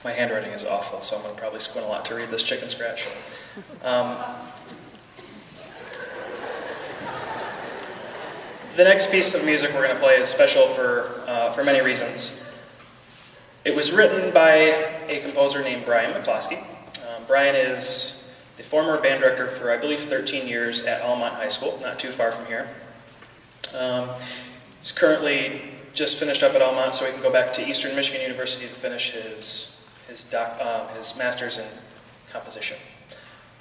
My handwriting is awful, so I'm going to probably squint a lot to read this chicken scratch. The next piece of music we're going to play is special for many reasons. It was written by a composer named Brian McCloskey. Brian is the former band director for, I believe, 13 years at Almont High School, not too far from here. He's currently just finished up at Almont, so he can go back to Eastern Michigan University to finish his master's in composition.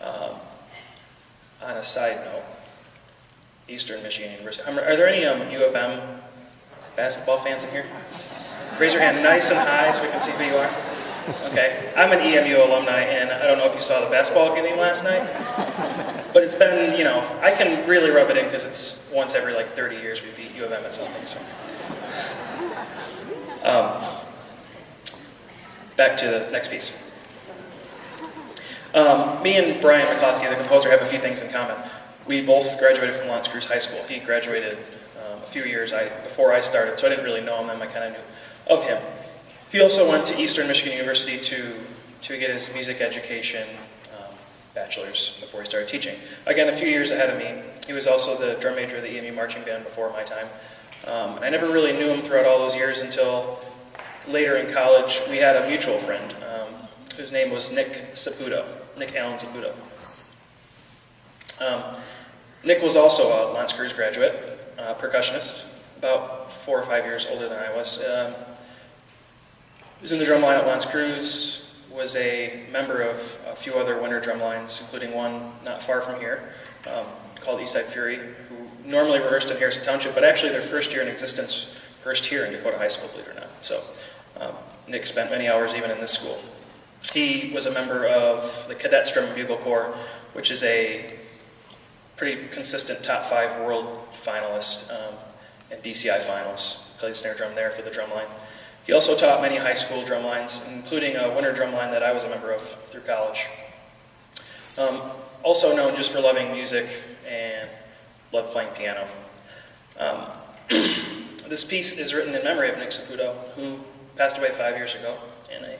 On a side note, Eastern Michigan University. Are there any U of M basketball fans in here? Raise your hand nice and high so we can see who you are. Okay, I'm an EMU alumni, and I don't know if you saw the basketball game last night, but it's been, I can really rub it in because it's once every like 30 years we beat U of M at something, so. Back to the next piece. Me and Brian McCloskey, the composer, have a few things in common. We both graduated from L'Anse Creuse High School. He graduated a few years before I started, so I didn't really know him then. I kind of knew of him. He also went to Eastern Michigan University to get his music education, bachelor's, before he started teaching. Again, a few years ahead of me. He was also the drum major of the EMU marching band before my time. And I never really knew him throughout all those years until later in college. We had a mutual friend whose name was Nick Allen Saputo. Nick was also a L'Anse Creuse graduate, percussionist, about 4 or 5 years older than I was. He was in the drum line at L'Anse Creuse, was a member of a few other winter drum lines, including one not far from here, called Eastside Fury, who normally rehearsed in Harrison Township, but actually their first year in existence rehearsed here in Dakota High School, believe it or not. So Nick spent many hours even in this school. He was a member of the Cadets Drum and Bugle Corps, which is a pretty consistent top 5 world finalist and DCI finals. Played snare drum there for the drum line. He also taught many high school drum lines, including a winter drum line that I was a member of through college. Also known just for loving music and loved playing piano. This piece is written in memory of Nick Saputo, who passed away 5 years ago in a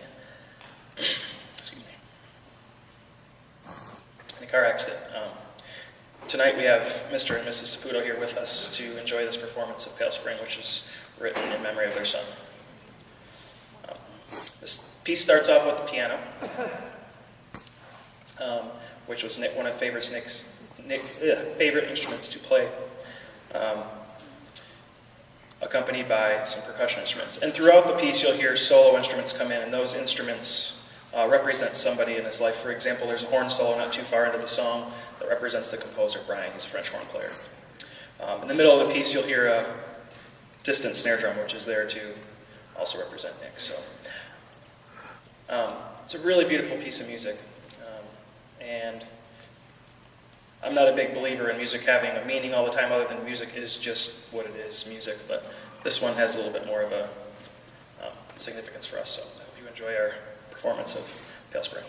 car accident. Tonight we have Mr. and Mrs. Saputo here with us to enjoy this performance of Pale Spring, which is written in memory of their son. This piece starts off with the piano, which was one of Nick's favorite instruments to play, accompanied by some percussion instruments. And throughout the piece you'll hear solo instruments come in, and those instruments represent somebody in his life. For example, there's a horn solo not too far into the song that represents the composer, Brian. He's a French horn player. In the middle of the piece you'll hear a distant snare drum, which is there to also represent Nick. So it's a really beautiful piece of music. And I'm not a big believer in music having a meaning all the time other than music is just what it is, music. But this one has a little bit more of a significance for us. So I hope you enjoy our performance of Pale Spring.